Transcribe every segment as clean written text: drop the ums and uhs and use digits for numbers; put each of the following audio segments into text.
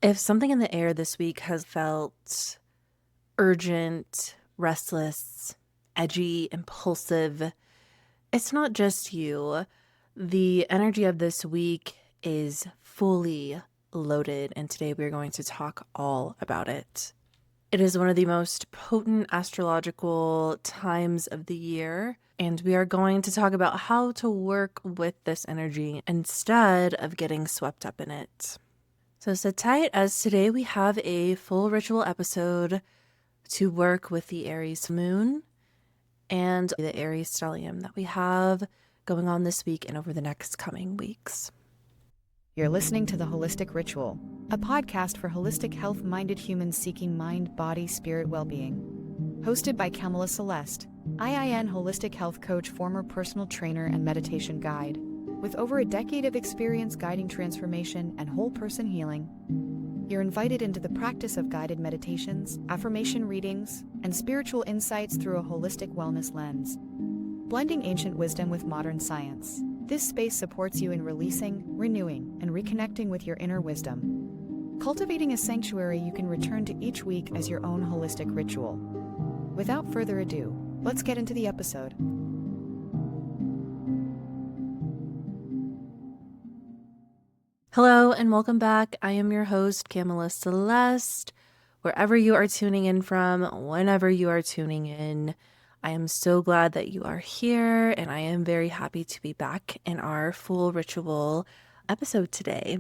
If something in the air this week has felt urgent, restless, edgy, impulsive, it's not just you. The energy of this week is fully loaded, and today we're going to talk all about it. It is one of the most potent astrological times of the year, and we are going to talk about how to work with this energy instead of getting swept up in it. So sit tight, as today we have a full ritual episode to work with the Aries moon and the Aries stellium that we have going on this week and over the next coming weeks. You're listening to The Holistic Ritual, a podcast for holistic health-minded humans seeking mind, body, spirit well-being. Hosted by Camilla Celeste, IIN holistic health coach, former personal trainer, and meditation guide. With over a decade of experience guiding transformation and whole person healing, you're invited into the practice of guided meditations, affirmation readings, and spiritual insights through a holistic wellness lens. Blending ancient wisdom with modern science, this space supports you in releasing, renewing, and reconnecting with your inner wisdom. Cultivating a sanctuary you can return to each week as your own holistic ritual. Without further ado, let's get into the episode. Hello and welcome back. I am your host, Camilla Celeste. Wherever you are tuning in from, whenever you are tuning in, I am so glad that you are here, and I am very happy to be back in our full ritual episode today.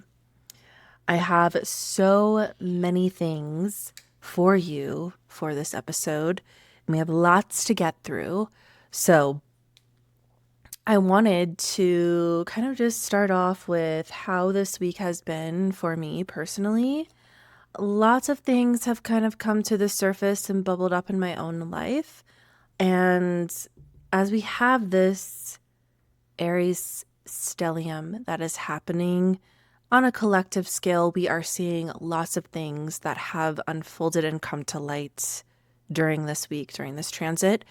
I have so many things for you for this episode, and we have lots to get through. So I wanted to kind of just start off with how this week has been for me personally. Lots of things have kind of come to the surface and bubbled up in my own life. And as we have this Aries stellium that is happening on a collective scale, we are seeing lots of things that have unfolded and come to light during this week, during this transit.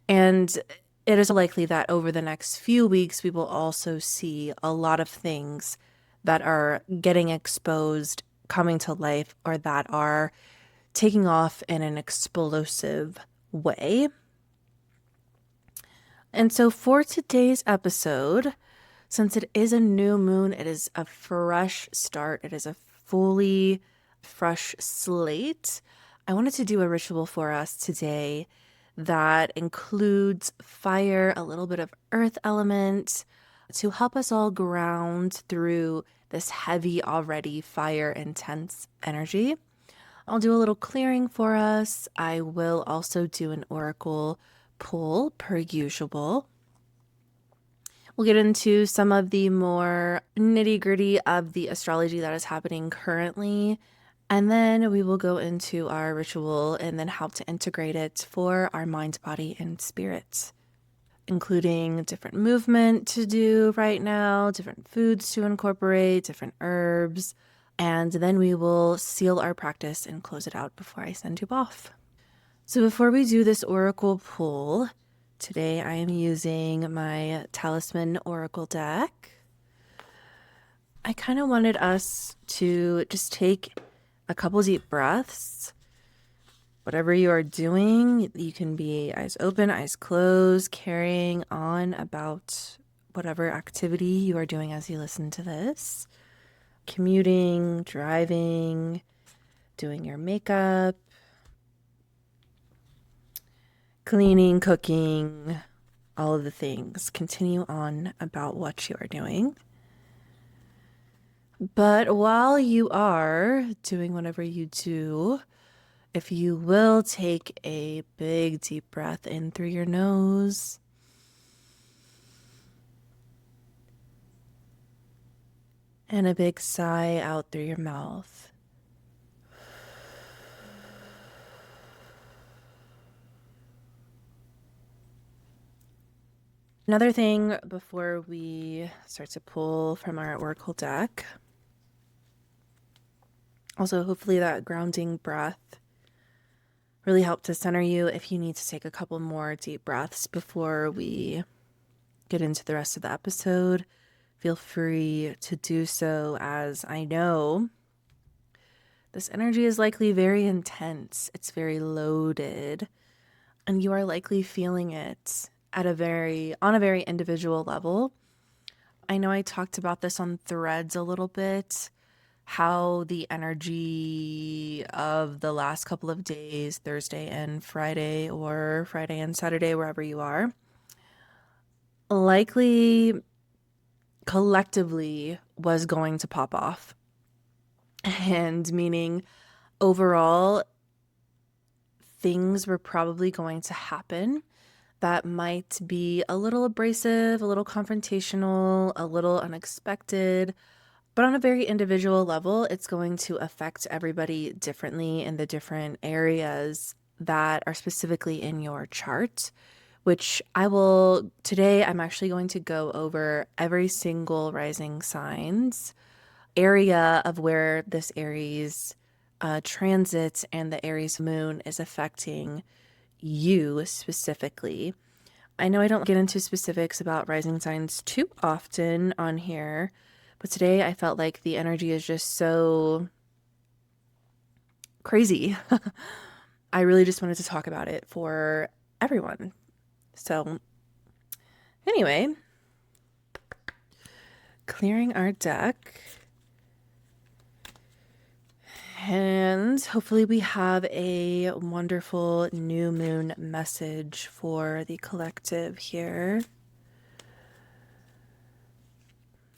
And it is likely that over the next few weeks, we will also see a lot of things that are getting exposed, coming to life, or that are taking off in an explosive way. And so for today's episode, since it is a new moon, it is a fresh start. It is a fully fresh slate. I wanted to do a ritual for us today that includes fire, a little bit of earth element, to help us all ground through this heavy, already fire intense energy. I'll do a little clearing for us. I will also do an oracle pull per usual. We'll get into some of the more nitty-gritty of the astrology that is happening currently. And then we will go into our ritual and then how to integrate it for our mind, body, and spirit, including different movement to do right now, different foods to incorporate, different herbs. And then we will seal our practice and close it out before I send you off. So before we do this oracle pull, today I am using my Talisman Oracle deck. I kind of wanted us to just take a couple deep breaths. Whatever you are doing, you can be eyes open, eyes closed, carrying on about whatever activity you are doing as you listen to this. Commuting, driving, doing your makeup, cleaning, cooking, all of the things. Continue on about what you are doing. But while you are doing whatever you do, if you will take a big deep breath in through your nose and a big sigh out through your mouth. Another thing before we start to pull from our oracle deck, also hopefully that grounding breath really helped to center you. If you need to take a couple more deep breaths before we get into the rest of the episode, feel free to do so, as I know This energy is likely very intense. It's very loaded, and you are likely feeling it on a very individual level. I know I talked about this on Threads a little bit, how the energy of the last couple of days, Thursday and Friday, or Friday and Saturday, wherever you are, likely collectively was going to pop off. And meaning overall, things were probably going to happen that might be a little abrasive, a little confrontational, a little unexpected. But on a very individual level, it's going to affect everybody differently in the different areas that are specifically in your chart, which today I'm actually going to go over every single rising signs area of where this Aries transit and the Aries moon is affecting you specifically. I know I don't get into specifics about rising signs too often on here, but today I felt like the energy is just so crazy. I really just wanted to talk about it for everyone. So, anyway, clearing our deck. And hopefully we have a wonderful new moon message for the collective here.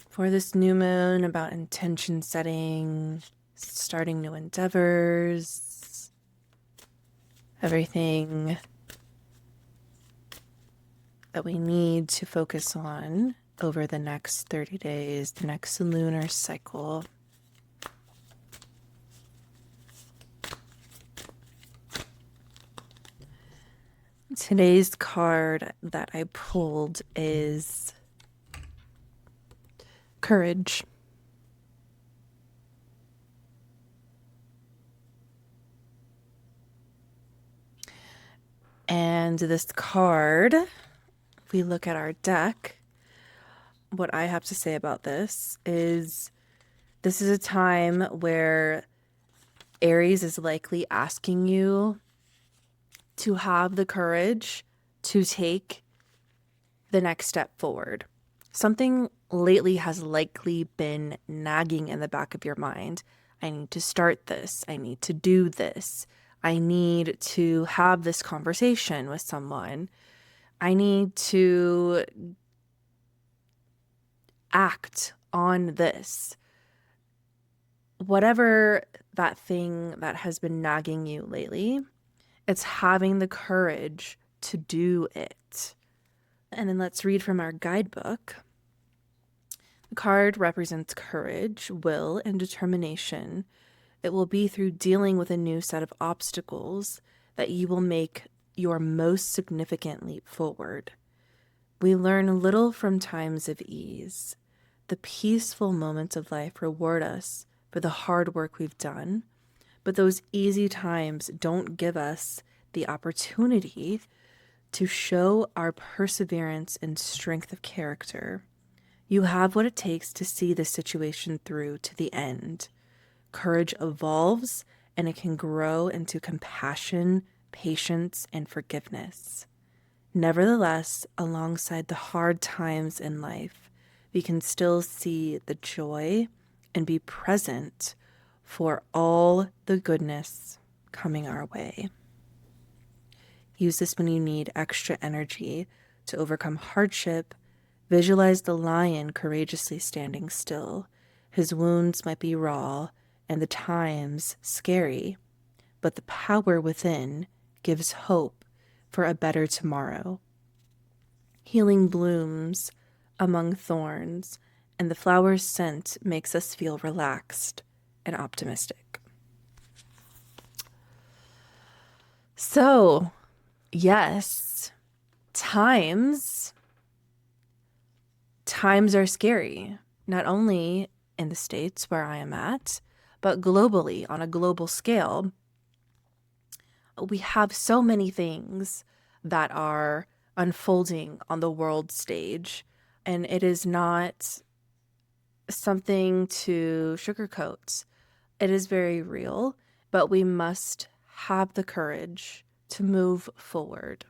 For this new moon, about intention setting, starting new endeavors, everything that we need to focus on over the next 30 days, the next lunar cycle. Today's card that I pulled is Courage. And this card, if we look at our deck, what I have to say about this is a time where Aries is likely asking you to have the courage to take the next step forward. Something lately has likely been nagging in the back of your mind. I need to start this. I need to do this. I need to have this conversation with someone. I need to act on this. Whatever that thing that has been nagging you lately, it's having the courage to do it. And then let's read from our guidebook. The card represents courage, will, and determination. It will be through dealing with a new set of obstacles that you will make your most significant leap forward. We learn little from times of ease. The peaceful moments of life reward us for the hard work we've done, but those easy times don't give us the opportunity to show our perseverance and strength of character. You have what it takes to see the situation through to the end. Courage evolves, and it can grow into compassion, patience, and forgiveness. Nevertheless, alongside the hard times in life, we can still see the joy and be present for all the goodness coming our way. Use this when you need extra energy to overcome hardship. Visualize the lion courageously standing still. His wounds might be raw and the times scary, but the power within gives hope for a better tomorrow. Healing blooms among thorns, and the flower's scent makes us feel relaxed and optimistic. So, yes, times are scary, not only in the States where I am at, but globally on a global scale. We have so many things that are unfolding on the world stage, and it is not something to sugarcoat. It is very real, but we must have the courage to move forward.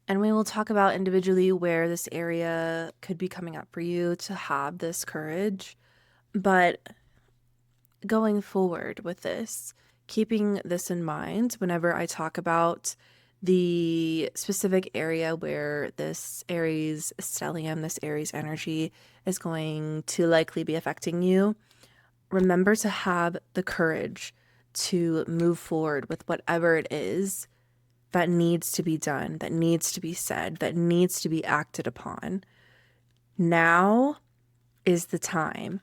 And we will talk about individually where this area could be coming up for you to have this courage. But going forward with this, keeping this in mind whenever I talk about the specific area where this Aries stellium, this Aries energy is going to likely be affecting you, remember to have the courage to move forward with whatever it is that needs to be done, that needs to be said, that needs to be acted upon. Now is the time.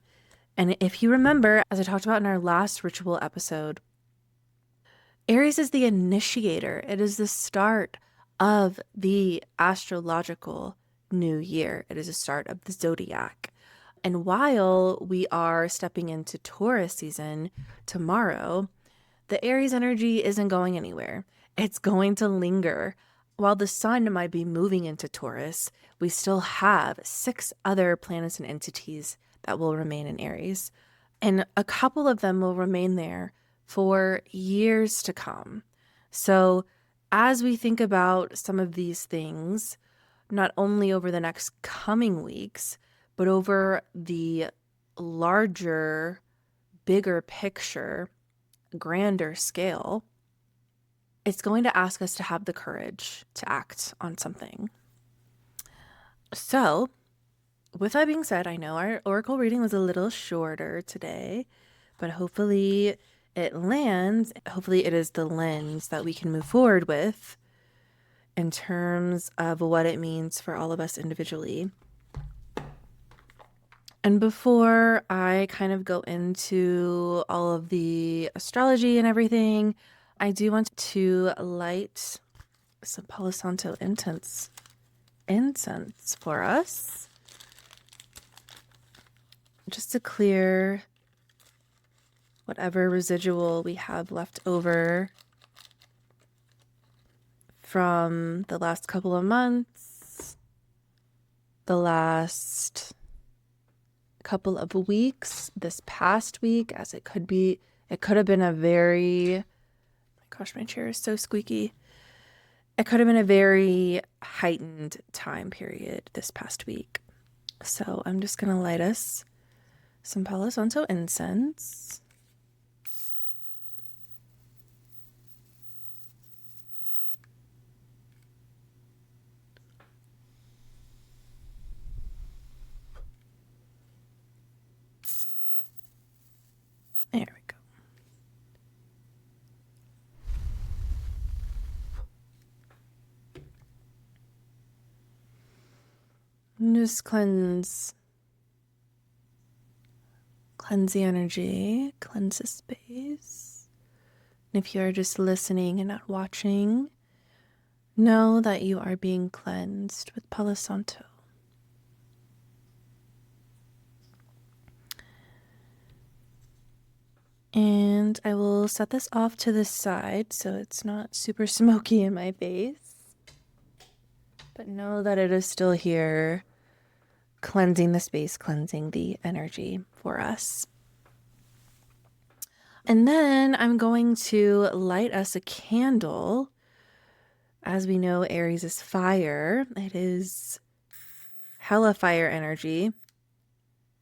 And if you remember, as I talked about in our last ritual episode, Aries is the initiator. It is the start of the astrological new year. It is the start of the zodiac. And while we are stepping into Taurus season tomorrow, the Aries energy isn't going anywhere. It's going to linger. While the sun might be moving into Taurus, we still have 6 other planets and entities that will remain in Aries. And a couple of them will remain there for years to come. So as we think about some of these things, not only over the next coming weeks, but over the larger, bigger picture, grander scale, it's going to ask us to have the courage to act on something. So, with that being said, I know our oracle reading was a little shorter today, but hopefully it lands. Hopefully it is the lens that we can move forward with in terms of what it means for all of us individually. And before I kind of go into all of the astrology and everything, I do want to light some Palo Santo incense for us, just to clear whatever residual we have left over from the last couple of months, the last couple of weeks, this past week, as it could have been a very, gosh, my chair is so squeaky. It could have been a very heightened time period this past week. So I'm just going to light us some Palo Santo incense. There we go. And just cleanse the energy, cleanse the space. And if you are just listening and not watching, know that you are being cleansed with Palo Santo. And I will set this off to the side so it's not super smoky in my face. But know that it is still here, cleansing the space, cleansing the energy for us. And then I'm going to light us a candle. As we know, Aries is fire. It is hella fire energy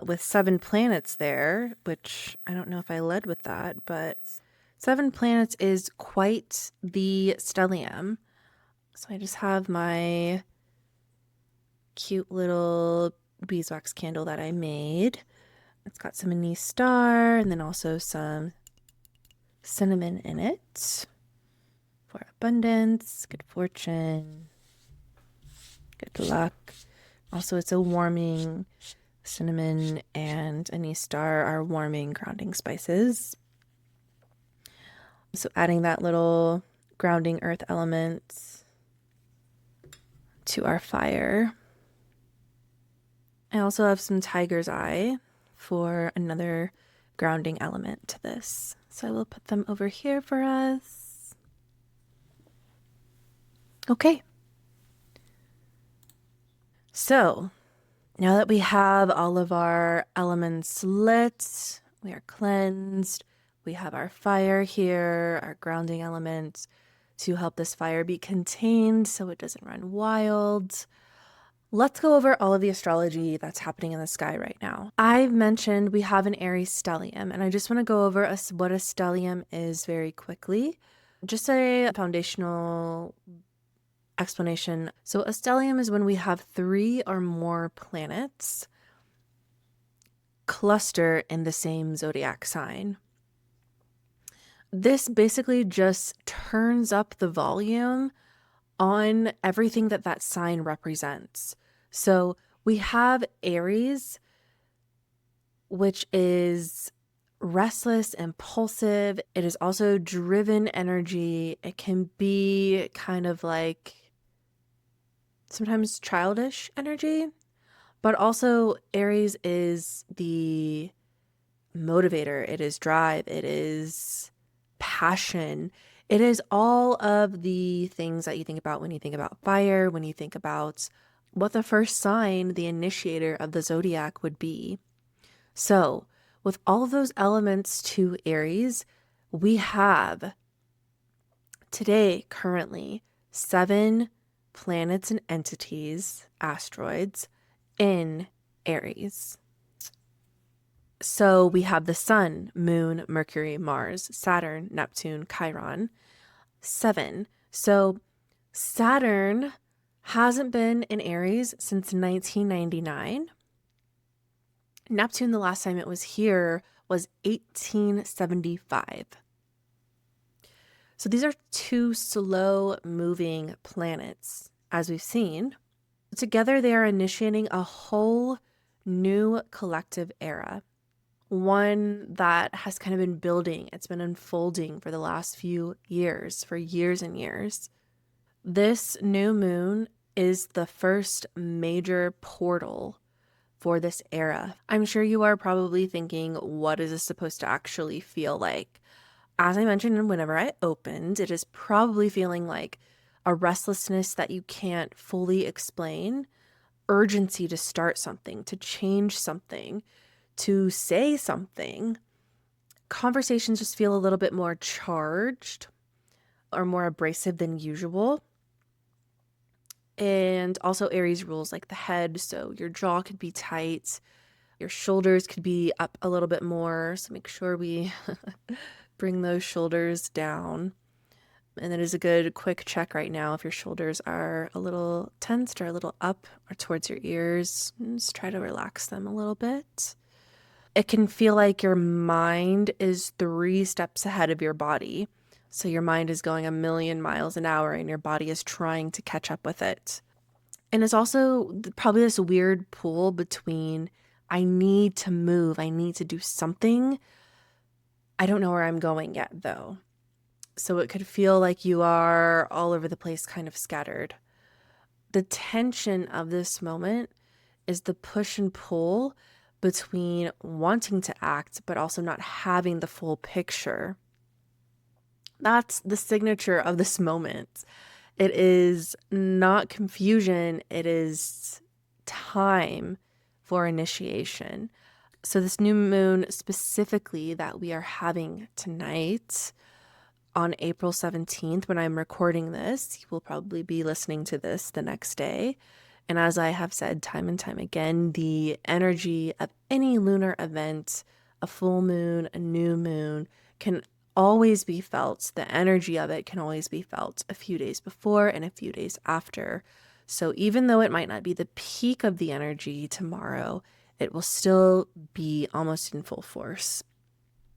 with 7 planets there, which I don't know if I led with that, but 7 planets is quite the stellium. So I just have my cute little beeswax candle that I made. It's got some anise star and then also some cinnamon in it for abundance, good fortune, good luck. Also, it's a warming, cinnamon and anise star are warming, grounding spices. So adding that little grounding earth element to our fire. I also have some tiger's eye for another grounding element to this. So I will put them over here for us. Okay. So now that we have all of our elements lit, We are cleansed. We have our fire here, our grounding element to help this fire be contained so it doesn't run wild. Let's go over all of the astrology that's happening in the sky right now. I've mentioned we have an Aries stellium, and I just want to go over what a stellium is very quickly. Just a foundational explanation. So a stellium is when we have 3 or more planets cluster in the same zodiac sign. This basically just turns up the volume on everything that that sign represents. So we have Aries, which is restless, impulsive. It is also driven energy. It can be kind of like sometimes childish energy, but also Aries is the motivator. It is drive. It is passion. It is all of the things that you think about when you think about fire, when you think about what the first sign, the initiator of the zodiac would be. So, with all of those elements to Aries, we have today currently 7 planets and entities, asteroids, in Aries. So we have the Sun, Moon, Mercury, Mars, Saturn, Neptune, Chiron, 7. So Saturn hasn't been in Aries since 1999. Neptune, the last time it was here, was 1875. So these are 2 slow moving planets, as we've seen. Together, they are initiating a whole new collective era, one that has kind of been building. It's been unfolding for the last few years, for years and years. This new moon is the first major portal for this era. I'm sure you are probably thinking, what is this supposed to actually feel like? As I mentioned, whenever I opened, it is probably feeling like a restlessness that you can't fully explain, urgency to start something, to change something, to say something. Conversations just feel a little bit more charged or more abrasive than usual. And also Aries rules like the head, so your jaw could be tight, your shoulders could be up a little bit more, so make sure we bring those shoulders down. And it is a good quick check right now if your shoulders are a little tensed or a little up or towards your ears. Just try to relax them a little bit. It can feel like your mind is 3 steps ahead of your body. So your mind is going a million miles an hour and your body is trying to catch up with it. And it's also probably this weird pull between, I need to move, I need to do something. I don't know where I'm going yet, though. So it could feel like you are all over the place, kind of scattered. The tension of this moment is the push and pull between wanting to act, but also not having the full picture. That's the signature of this moment. It is not confusion, it is time for initiation. So this new moon specifically that we are having tonight on April 17th, when I'm recording this, you will probably be listening to this the next day. And as I have said time and time again, the energy of any lunar event, a full moon, a new moon, can always be felt. The energy of it can always be felt a few days before and a few days after. So even though it might not be the peak of the energy tomorrow, it will still be almost in full force.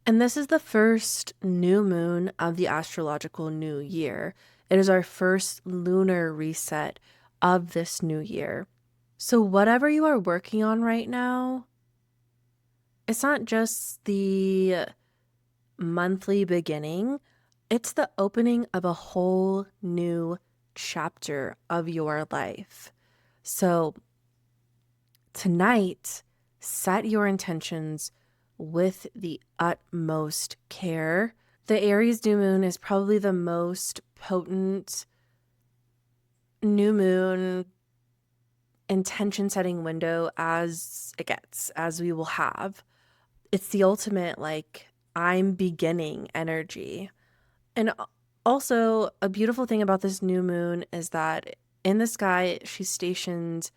And this is the first new moon of the astrological new year. It is our first lunar reset of this new year. So whatever you are working on right now, it's not just the monthly beginning, it's the opening of a whole new chapter of your life. So tonight, set your intentions with the utmost care. The Aries new moon is probably the most potent new moon intention setting window as it gets, as we will have. It's the ultimate, like, I'm beginning energy. And also, a beautiful thing about this new moon is that in the sky, she's stationed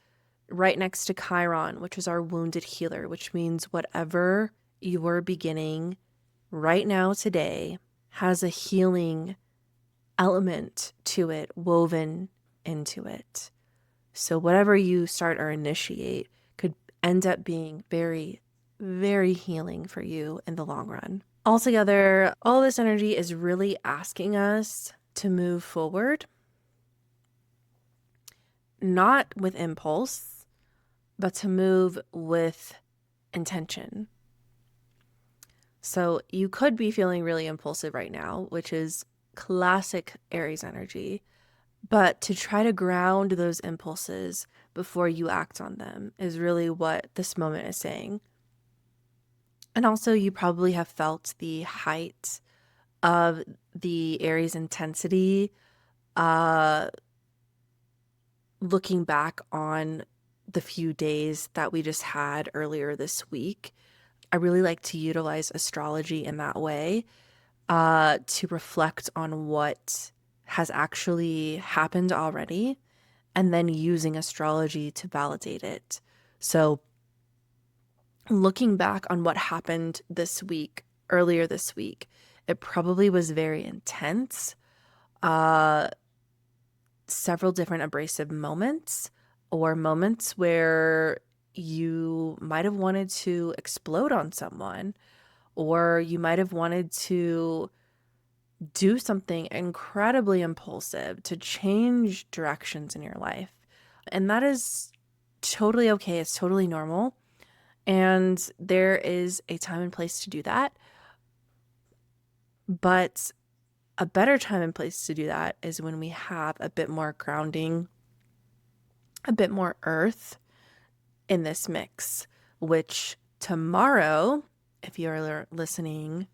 right next to Chiron, which is our wounded healer, which means whatever you are beginning right now today has a healing element to it woven into it. So whatever you start or initiate could end up being very, very healing for you in the long run. Altogether, all this energy is really asking us to move forward, not with impulse, but to move with intention. So you could be feeling really impulsive right now, which is classic Aries energy. But to try to ground those impulses before you act on them is really what this moment is saying. And also, you probably have felt the height of the Aries intensity looking back on the few days that we just had earlier this week. I really like to utilize astrology in that way to reflect on what has actually happened already and then using astrology to validate it. So looking back on what happened this week, earlier this week, it probably was very intense. Several different abrasive moments or moments where you might have wanted to explode on someone, or you might have wanted to do something incredibly impulsive to change directions in your life. And that is totally okay. It's totally normal. And there is a time and place to do that. But a better time and place to do that is when we have a bit more grounding, a bit more earth in this mix, which tomorrow, if you're listening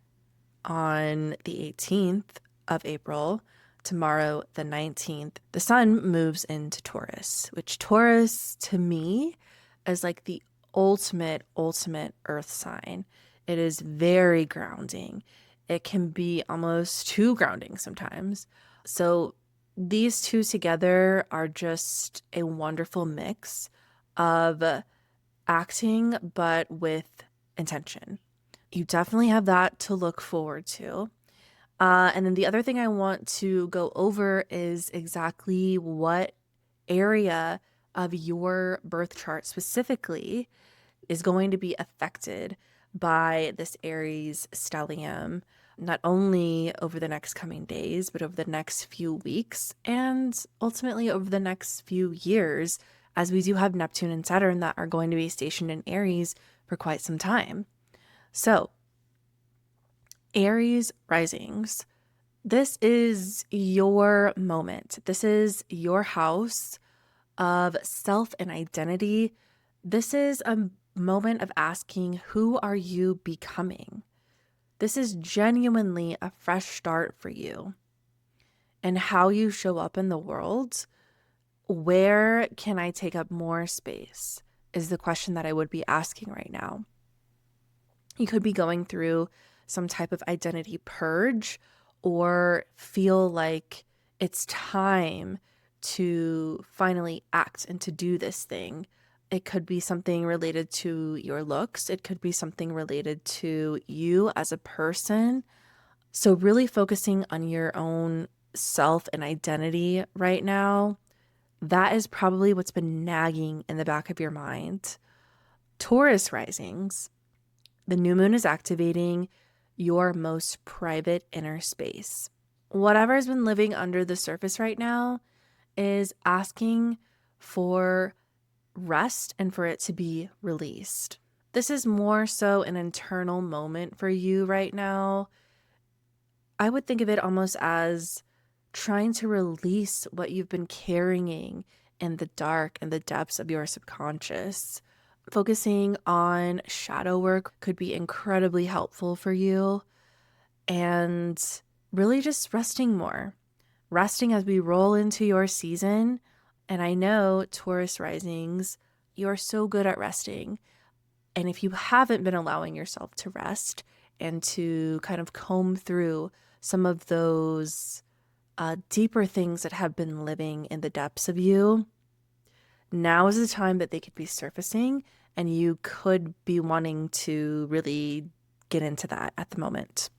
on the 18th of April, tomorrow, the 19th, the sun moves into Taurus, which Taurus to me is like the ultimate earth sign. It is very grounding. It can be almost too grounding sometimes. So these two together are just a wonderful mix of acting, but with intention. You definitely have that to look forward to. And then the other thing I want to go over is exactly what area of your birth chart specifically is going to be affected by this Aries stellium, not only over the next coming days, but over the next few weeks and ultimately over the next few years, as we do have Neptune and Saturn that are going to be stationed in Aries for quite some time. So, Aries risings, this is your moment. This is your house of self and identity. This is a moment of asking, who are you becoming? This is genuinely a fresh start for you. And how you show up in the world, where can I take up more space, is the question that I would be asking right now. You could be going through some type of identity purge or feel like it's time to finally act and to do this thing. It could be something related to your looks. It could be something related to you as a person. So really focusing on your own self and identity right now, that is probably what's been nagging in the back of your mind. Taurus risings, the new moon is activating your most private inner space. Whatever has been living under the surface right now is asking for rest and for it to be released. This is more so an internal moment for you right now. I would think of it almost as trying to release what you've been carrying in the dark and the depths of your subconscious. Focusing on shadow work could be incredibly helpful for you. And really just resting more. Resting as we roll into your season. And I know Taurus risings, you're so good at resting. And if you haven't been allowing yourself to rest and to kind of comb through some of those deeper things that have been living in the depths of you, now is the time that they could be surfacing, and you could be wanting to really get into that at the moment.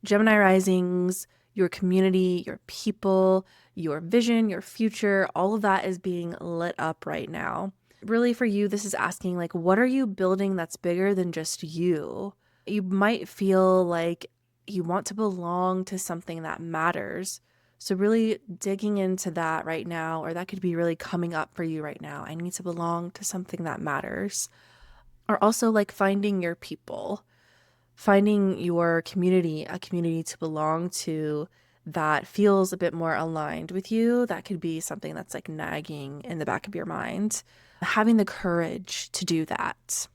Gemini risings, your community, your people, your vision, your future, all of that is being lit up right now. Really, for you, this is asking, like, what are you building that's bigger than just you? You might feel like you want to belong to something that matters. So really digging into that right now, or that could be really coming up for you right now. I need to belong to something that matters. Or also like finding your people, finding your community, a community to belong to that feels a bit more aligned with you. That could be something that's like nagging in the back of your mind. Having the courage to do that.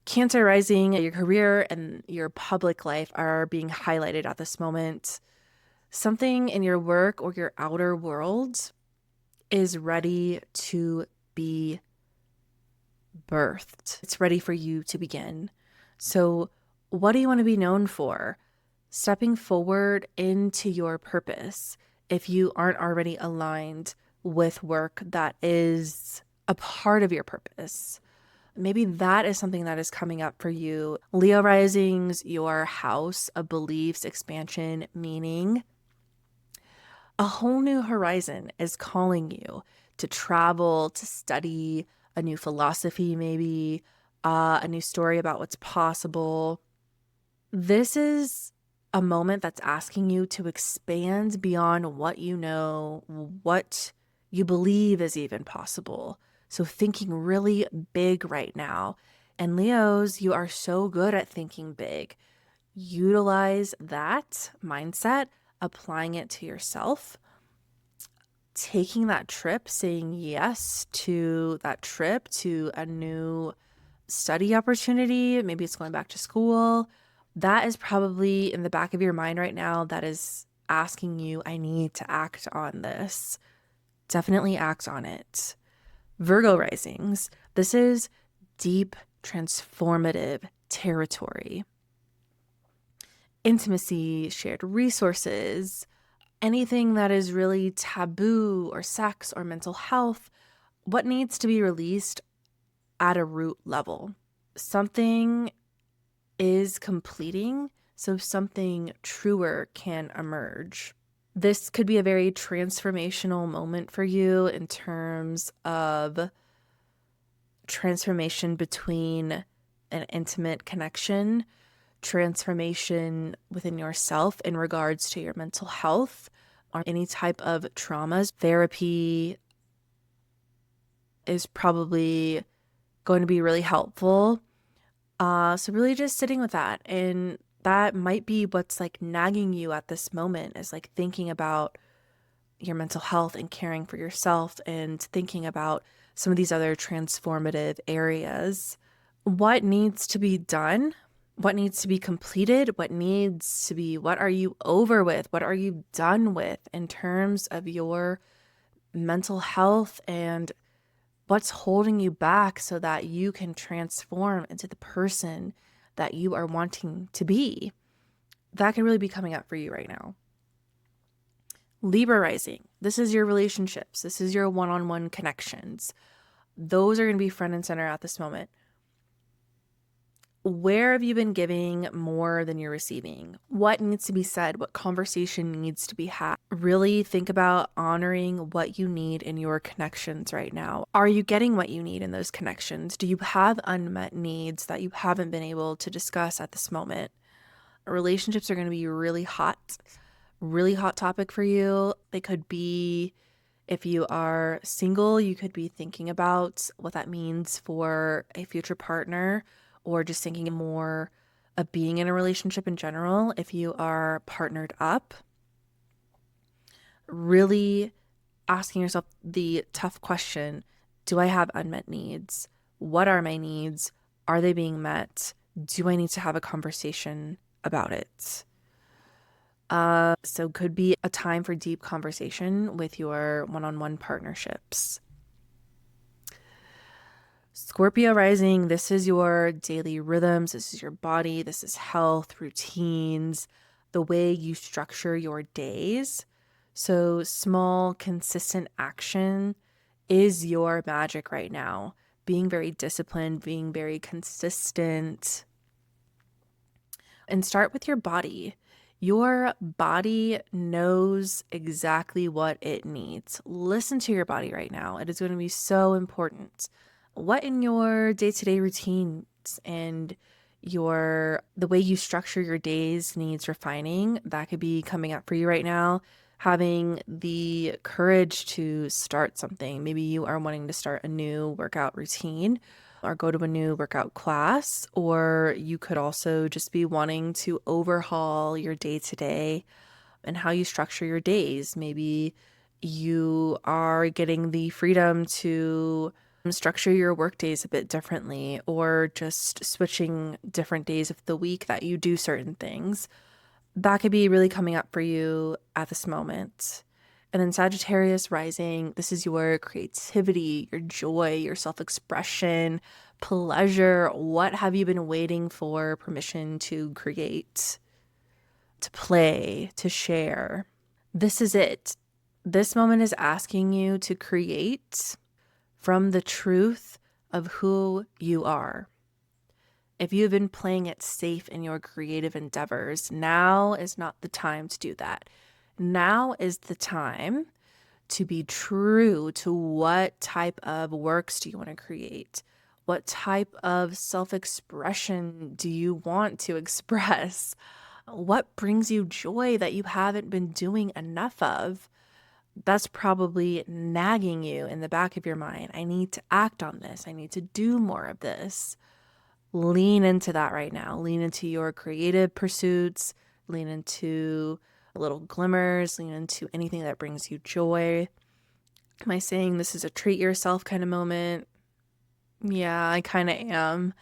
Cancer rising, your career and your public life are being highlighted at this moment. Something in your work or your outer world is ready to be birthed. It's ready for you to begin. So, what do you want to be known for? Stepping forward into your purpose if you aren't already aligned with work that is a part of your purpose. Maybe that is something that is coming up for you. Leo risings, your house of beliefs, expansion, meaning. A whole new horizon is calling you to travel, to study a new philosophy, maybe a new story about what's possible. This is a moment that's asking you to expand beyond what you know, what you believe is even possible. So thinking really big right now. And Leos, you are so good at thinking big. Utilize that mindset, applying it to yourself, taking that trip, saying yes to that trip, to a new study opportunity. Maybe it's going back to school. That is probably in the back of your mind right now that is asking you, I need to act on this. Definitely act on it. Virgo risings, this is deep, transformative territory. Intimacy, shared resources, anything that is really taboo, or sex or mental health, what needs to be released at a root level. Something is completing, so something truer can emerge. This could be a very transformational moment for you in terms of transformation between an intimate connection, transformation within yourself in regards to your mental health or any type of traumas. Therapy is probably going to be really helpful. So really just sitting with that, and that might be what's like nagging you at this moment, is like thinking about your mental health and caring for yourself and thinking about some of these other transformative areas. What needs to be done? What needs to be completed? What are you over with? What are you done with in terms of your mental health, and what's holding you back so that you can transform into the person that you are wanting to be? That can really be coming up for you right now. Libra rising, this is your relationships. This is your one-on-one connections. Those are going to be front and center at this moment. Where have you been giving more than you're receiving? What needs to be said? What conversation needs to be had? Really think about honoring what you need in your connections right now. Are you getting what you need in those connections? Do you have unmet needs that you haven't been able to discuss at this moment? Relationships are going to be really hot topic for you. They could be, if you are single, you could be thinking about what that means for a future partner, or just thinking more of being in a relationship in general. If you are partnered up, really asking yourself the tough question, do I have unmet needs? What are my needs? Are they being met? Do I need to have a conversation about it? So could be a time for deep conversation with your one-on-one partnerships. Scorpio Rising, this is your daily rhythms, this is your body, this is health, routines, the way you structure your days. So, small, consistent action is your magic right now. Being very disciplined, being very consistent. And start with your body. Your body knows exactly what it needs. Listen to your body right now. It is going to be so important. What in your day-to-day routines and the way you structure your days needs refining. That could be coming up for you right now. Having the courage to start something. Maybe you are wanting to start a new workout routine or go to a new workout class, or you could also just be wanting to overhaul your day to day and how you structure your days. Maybe you are getting the freedom to structure your work days a bit differently, or just switching different days of the week that you do certain things. That could be really coming up for you at this moment. And then Sagittarius rising, this is your creativity, your joy, your self expression, pleasure. What have you been waiting for permission to create, to play, to share? This is it. This moment is asking you to create from the truth of who you are. If you've been playing it safe in your creative endeavors, now is not the time to do that. Now is the time to be true to what type of works do you want to create? What type of self-expression do you want to express? What brings you joy that you haven't been doing enough of? That's probably nagging you in the back of your mind. I need to act on this. I need to do more of this. Lean into that right now. Lean into your creative pursuits, lean into little glimmers, lean into anything that brings you joy. Am I saying this is a treat yourself kind of moment? Yeah, I kind of am.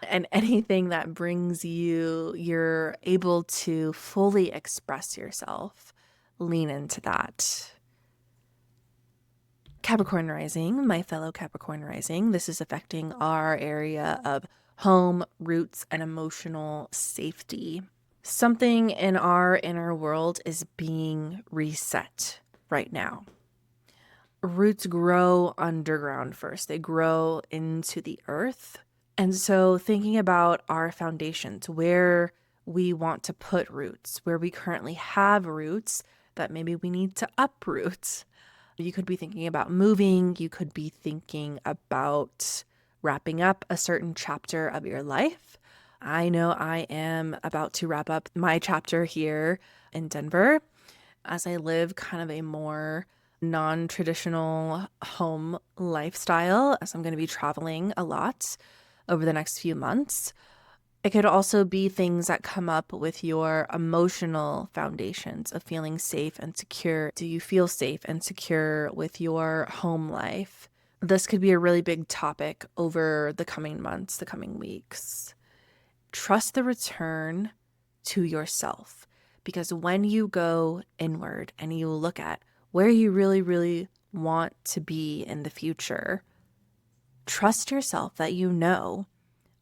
And anything that brings you're able to fully express yourself, lean into that. Capricorn Rising, my fellow Capricorn Rising, this is affecting our area of home, roots, and emotional safety. Something in our inner world is being reset right now. Roots grow underground first, they grow into the earth. And so, thinking about our foundations, where we want to put roots, where we currently have roots that maybe we need to uproot. You could be thinking about moving, you could be thinking about wrapping up a certain chapter of your life. I know I am about to wrap up my chapter here in Denver as I live kind of a more non-traditional home lifestyle, as I'm going to be traveling a lot over the next few months. It could also be things that come up with your emotional foundations of feeling safe and secure. Do you feel safe and secure with your home life? This could be a really big topic over the coming months, the coming weeks. Trust the return to yourself, because when you go inward and you look at where you really, really want to be in the future, trust yourself that you know,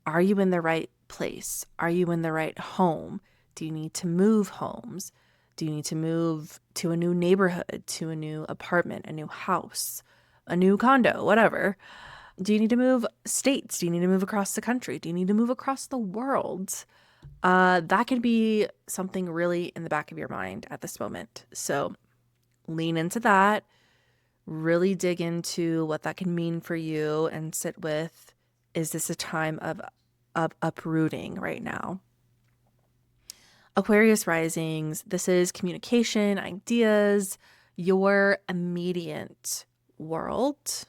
are you in the right place? Are you in the right home? Do you need to move homes? Do you need to move to a new neighborhood, to a new apartment, a new house, a new condo, whatever? Do you need to move states? Do you need to move across the country? Do you need to move across the world? That can be something really in the back of your mind at this moment. So lean into that, really dig into what that can mean for you and sit with, is this a time of uprooting right now? Aquarius risings, this is communication, ideas, your immediate world.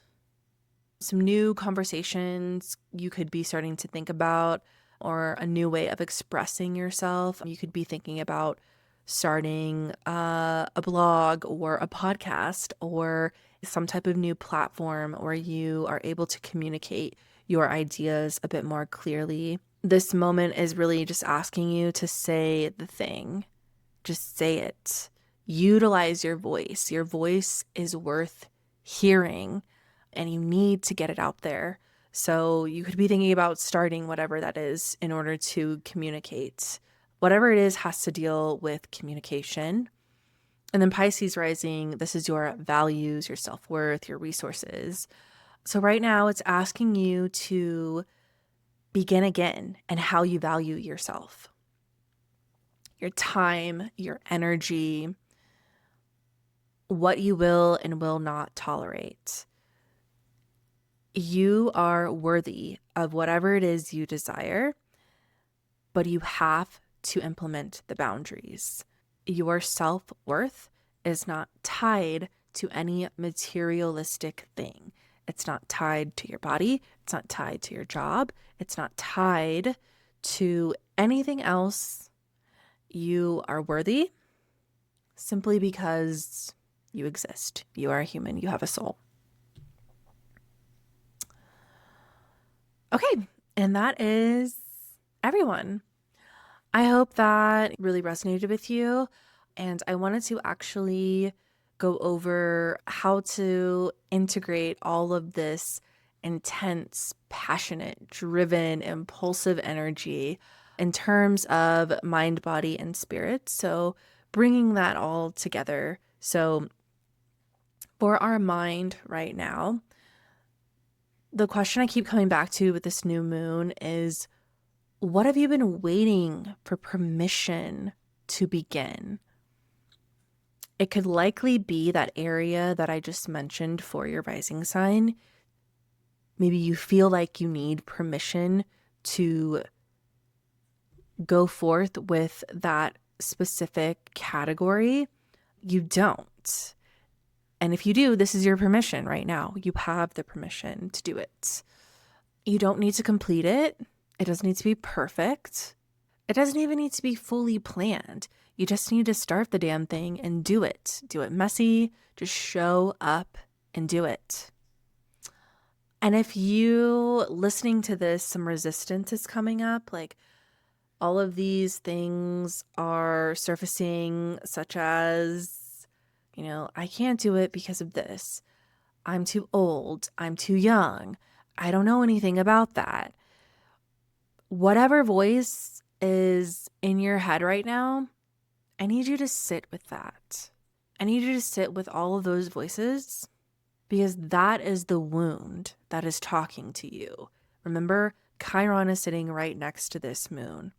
Some new conversations you could be starting to think about, or a new way of expressing yourself. You could be thinking about starting a blog or a podcast or some type of new platform where you are able to communicate your ideas a bit more clearly. This moment is really just asking you to say the thing. Just say it. Utilize your voice. Your voice is worth hearing, and you need to get it out there. So you could be thinking about starting whatever that is in order to communicate. Whatever it is has to deal with communication. And then Pisces rising, this is your values, your self-worth, your resources. So right now it's asking you to begin again and how you value yourself, your time, your energy, what you will and will not tolerate. You are worthy of whatever it is you desire, but you have to implement the boundaries. Your self-worth is not tied to any materialistic thing. It's not tied to your body. It's not tied to your job. It's not tied to anything else. You are worthy simply because you exist. You are a human. You have a soul. Okay, and that is everyone. I hope that really resonated with you. And I wanted to actually go over how to integrate all of this intense, passionate, driven, impulsive energy in terms of mind, body, and spirit. So bringing that all together. So for our mind right now, the question I keep coming back to with this new moon is, what have you been waiting for permission to begin? It could likely be that area that I just mentioned for your rising sign. Maybe you feel like you need permission to go forth with that specific category. You don't. And if you do, this is your permission right now. You have the permission to do it. You don't need to complete it. It doesn't need to be perfect. It doesn't even need to be fully planned. You just need to start the damn thing and do it. Do it messy. Just show up and do it. And if you listening to this, some resistance is coming up, like all of these things are surfacing, such as, I can't do it because of this. I'm too old. I'm too young. I don't know anything about that. Whatever voice is in your head right now, I need you to sit with that. I need you to sit with all of those voices because that is the wound that is talking to you. Remember, Chiron is sitting right next to this moon.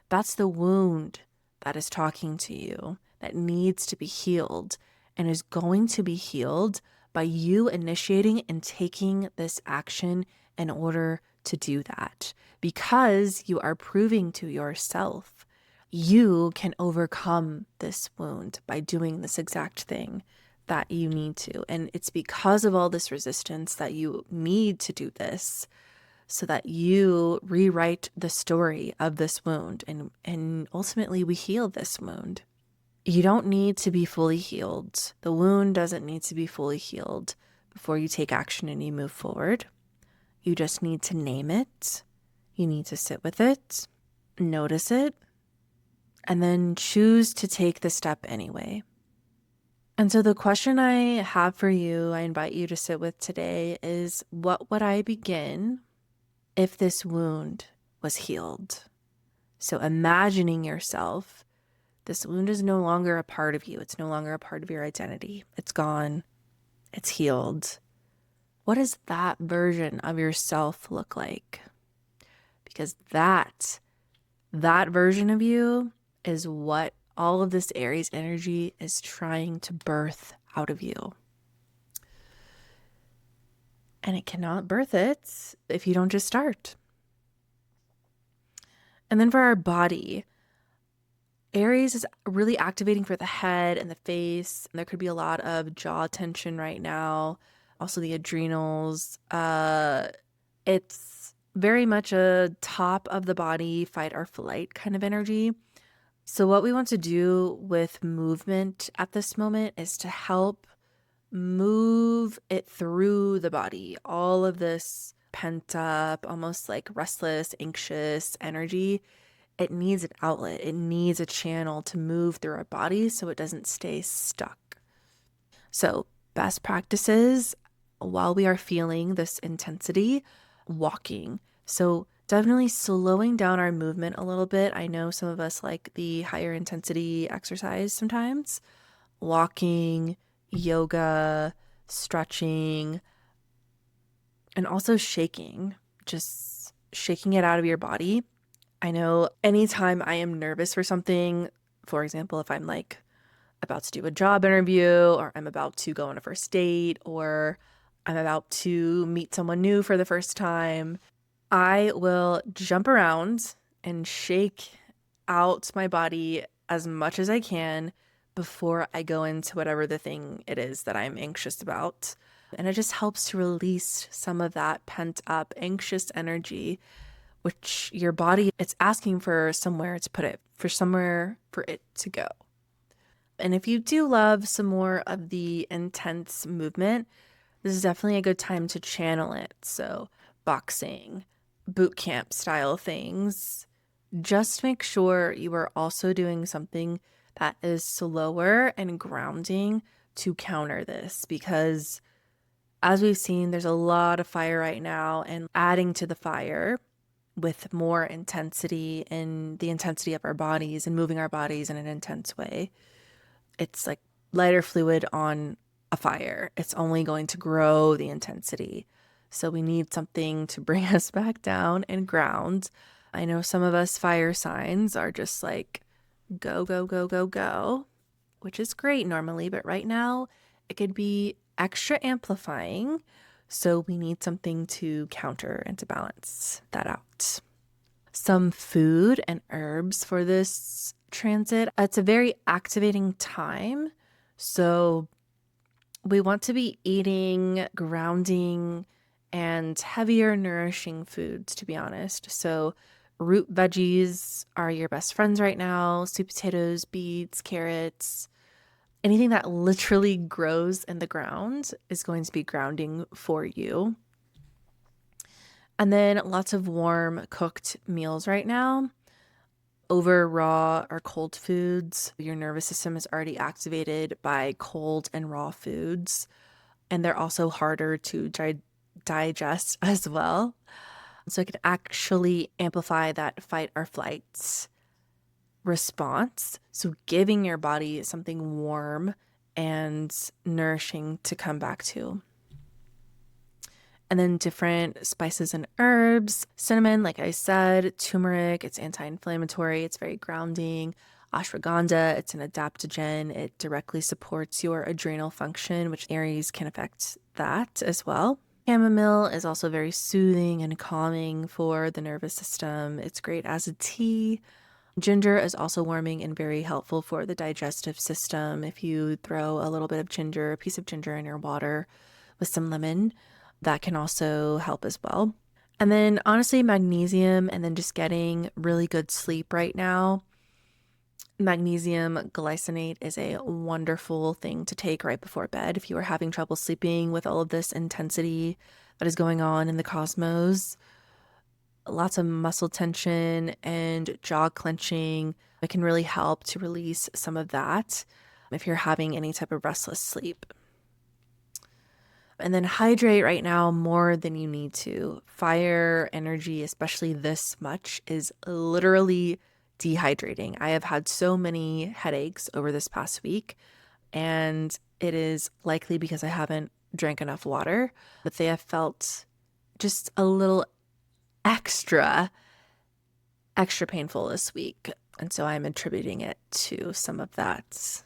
That's the wound that is talking to you that needs to be healed and is going to be healed by you initiating and taking this action in order to do that, because you are proving to yourself you can overcome this wound by doing this exact thing that you need to. And it's because of all this resistance that you need to do this so that you rewrite the story of this wound and ultimately we heal this wound. You don't need to be fully healed. The wound doesn't need to be fully healed before you take action and you move forward. You just need to name it. You need to sit with it, notice it, and then choose to take the step anyway. And so the question I have for you, I invite you to sit with today is, what would I begin if this wound was healed? So imagining yourself, this wound is no longer a part of you. It's no longer a part of your identity. It's gone. It's healed. What does that version of yourself look like? Because that version of you is what all of this Aries energy is trying to birth out of you. And it cannot birth it if you don't just start. And then for our body, Aries is really activating for the head and the face. There could be a lot of jaw tension right now. Also the adrenals. It's very much a top of the body, fight or flight kind of energy. So what we want to do with movement at this moment is to help move it through the body. All of this pent up, almost like restless, anxious energy, it needs an outlet. It needs a channel to move through our body so it doesn't stay stuck. So best practices while we are feeling this intensity, walking. So definitely slowing down our movement a little bit. I know some of us like the higher intensity exercise sometimes. Walking, yoga, stretching, and also shaking, just shaking it out of your body. I know anytime I am nervous for something, for example, if I'm like about to do a job interview, or I'm about to go on a first date, or I'm about to meet someone new for the first time, I will jump around and shake out my body as much as I can before I go into whatever the thing it is that I'm anxious about. And it just helps to release some of that pent up anxious energy, which your body, it's asking for somewhere to put it, for somewhere for it to go. And if you do love some more of the intense movement, this is definitely a good time to channel it. So, boxing, boot camp style things. Just make sure you are also doing something that is slower and grounding to counter this, because as we've seen, there's a lot of fire right now, and adding to the fire with more intensity in the intensity of our bodies and moving our bodies in an intense way. It's like lighter fluid on a fire. It's only going to grow the intensity. So we need something to bring us back down and ground. I know some of us fire signs are just like go, go, go, go, go, which is great normally, but right now it could be extra amplifying. So we need something to counter and to balance that out. Some food and herbs for this transit. It's a very activating time. So we want to be eating grounding and heavier nourishing foods, to be honest. So root veggies are your best friends right now. Sweet potatoes, beets, carrots, anything that literally grows in the ground is going to be grounding for you. And then lots of warm cooked meals right now. Over raw or cold foods, your nervous system is already activated by cold and raw foods, and they're also harder to digest as well. So it can actually amplify that fight or flight response. So giving your body something warm and nourishing to come back to. And then different spices and herbs. Cinnamon, like I said, turmeric, it's anti-inflammatory, it's very grounding. Ashwagandha, it's an adaptogen. It directly supports your adrenal function, which Aries can affect that as well. Chamomile is also very soothing and calming for the nervous system. It's great as a tea. Ginger is also warming and very helpful for the digestive system. If you throw a little bit of ginger, a piece of ginger in your water with some lemon, that can also help as well. And then honestly, magnesium, and then just getting really good sleep right now. Magnesium glycinate is a wonderful thing to take right before bed if you are having trouble sleeping with all of this intensity that is going on in the cosmos. Lots of muscle tension and jaw clenching. It can really help to release some of that if you're having any type of restless sleep. And then hydrate right now more than you need to. Fire energy, especially this much, is literally dehydrating. I have had so many headaches over this past week, and it is likely because I haven't drank enough water, but they have felt just a little extra painful this week. And so I'm attributing it to some of that,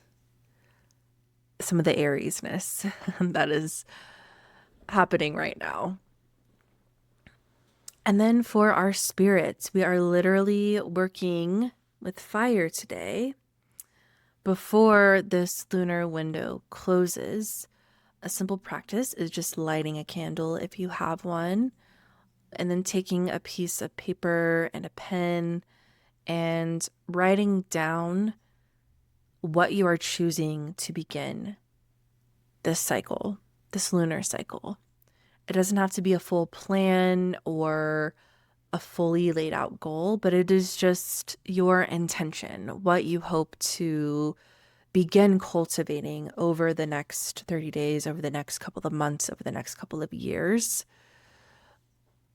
some of the Ariesness that is happening right now. And then for our spirits, we are literally working with fire today. Before this lunar window closes, a simple practice is just lighting a candle if you have one, and then taking a piece of paper and a pen and writing down what you are choosing to begin this cycle, this lunar cycle. It doesn't have to be a full plan or a fully laid out goal, but it is just your intention, what you hope to begin cultivating over the next 30 days, over the next couple of months, over the next couple of years.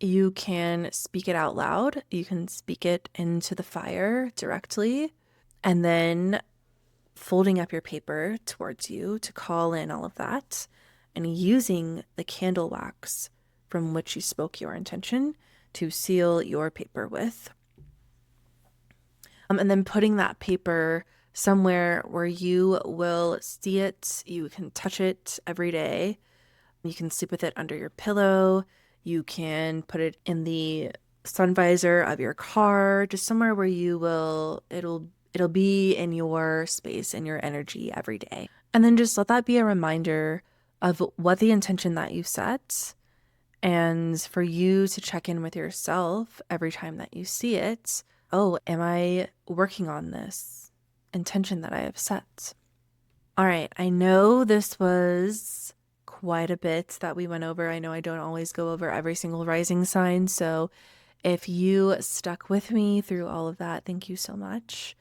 You can speak it out loud. You can speak it into the fire directly. And then folding up your paper towards you to call in all of that and using the candle wax from which you spoke your intention to seal your paper with. And then putting that paper somewhere where you will see it, you can touch it every day. You can sleep with it under your pillow. You can put it in the sun visor of your car, just somewhere where it'll be in your space, in your energy every day. And then just let that be a reminder of what the intention that you set, and for you to check in with yourself every time that you see it. Oh, am I working on this intention that I have set? All right, I know this was quite a bit that we went over. I know I don't always go over every single rising sign, so if you stuck with me through all of that, thank you so much.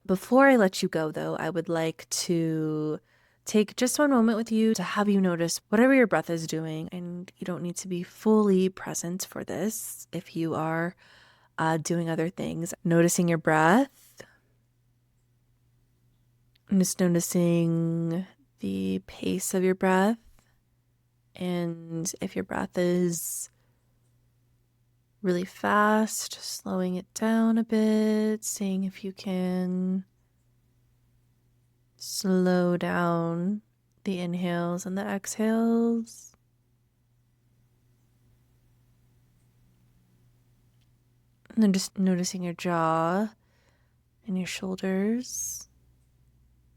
Before I let you go, though, I would like to take just one moment with you to have you notice whatever your breath is doing. And you don't need to be fully present for this if you are doing other things. Noticing your breath, and just noticing the pace of your breath. And if your breath is really fast, slowing it down a bit, seeing if you can slow down the inhales and the exhales. And then just noticing your jaw and your shoulders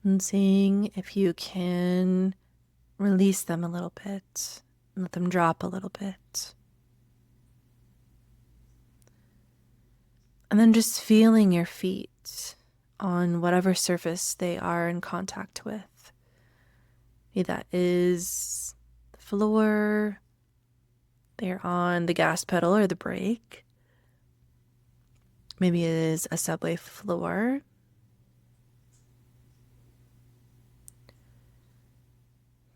and seeing if you can release them a little bit and let them drop a little bit. And then just feeling your feet on whatever surface they are in contact with. Maybe that is the floor, they're on the gas pedal or the brake. Maybe it is a subway floor.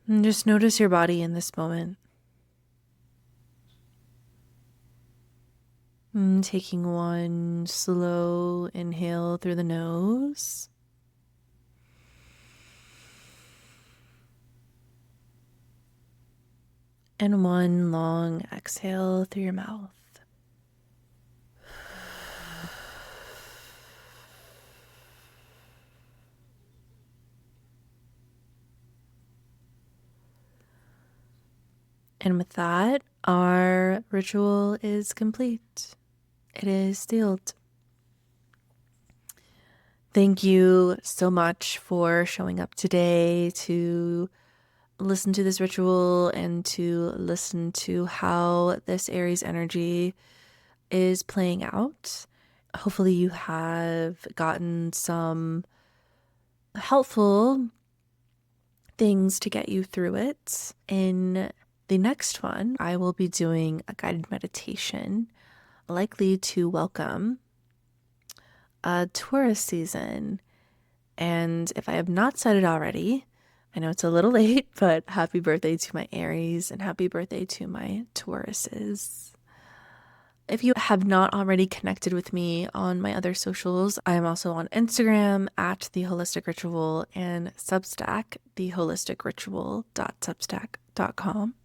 And just notice your body in this moment. And taking one slow inhale through the nose. And one long exhale through your mouth. And with that, our ritual is complete. It is sealed. Thank you so much for showing up today to listen to this ritual and to listen to how this Aries energy is playing out. Hopefully you have gotten some helpful things to get you through it. In the next one, I will be doing a guided meditation, likely to welcome a Taurus season. And if I have not said it already, I know it's a little late, but happy birthday to my Aries and happy birthday to my Tauruses. If you have not already connected with me on my other socials, I am also on Instagram at The Holistic Ritual and Substack, theholisticritual.substack.com.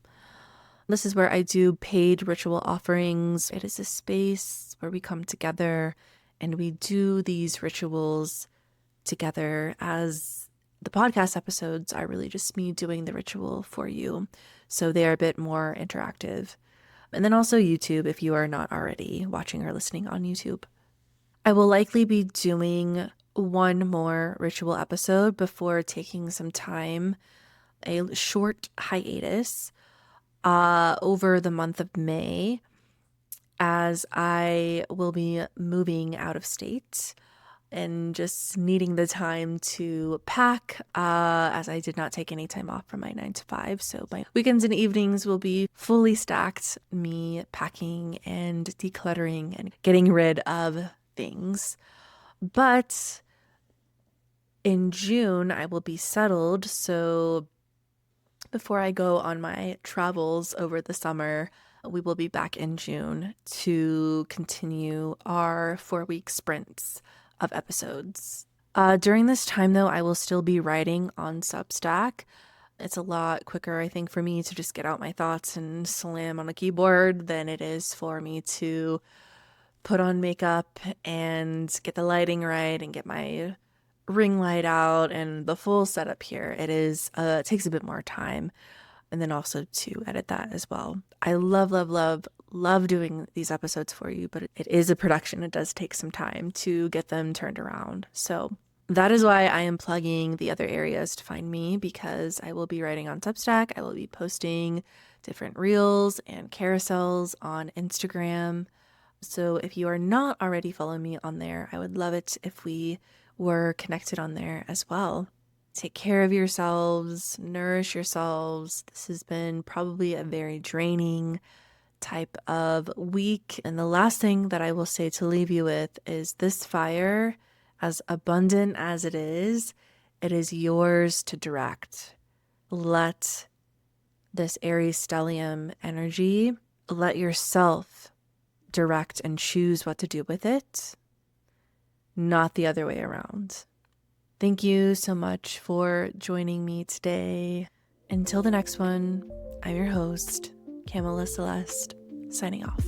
This is where I do paid ritual offerings. It is a space where we come together and we do these rituals together, as the podcast episodes are really just me doing the ritual for you. So they are a bit more interactive. And then also YouTube, if you are not already watching or listening on YouTube. I will likely be doing one more ritual episode before taking some time, a short hiatus over the month of May, as I will be moving out of state and just needing the time to pack, as I did not take any time off from my 9 to 5. So my weekends and evenings will be fully stacked, me packing and decluttering and getting rid of things. But in June, I will be settled. So before I go on my travels over the summer, We will be back in June to continue our 4-week sprints of episodes. During this time, though, I will still be writing on Substack. It's a lot quicker, I think, for me to just get out my thoughts and slam on a keyboard than it is for me to put on makeup and get the lighting right and get my ring light out and the full setup here. It takes a bit more time, and then also to edit that as well. I love, love, love, love doing these episodes for you, but it is a production. It does take some time to get them turned around. So that is why I am plugging the other areas to find me, because I will be writing on Substack. I will be posting different reels and carousels on Instagram. So if you are not already following me on there, I would love it if we were connected on there as well. Take care of yourselves, nourish yourselves. This has been probably a very draining type of week. And the last thing that I will say to leave you with is this fire, as abundant as it is yours to direct. Let this Aries stellium energy, let yourself direct and choose what to do with it, not the other way around. Thank you so much for joining me today. Until the next one, I'm your host, Camilla Celeste, signing off.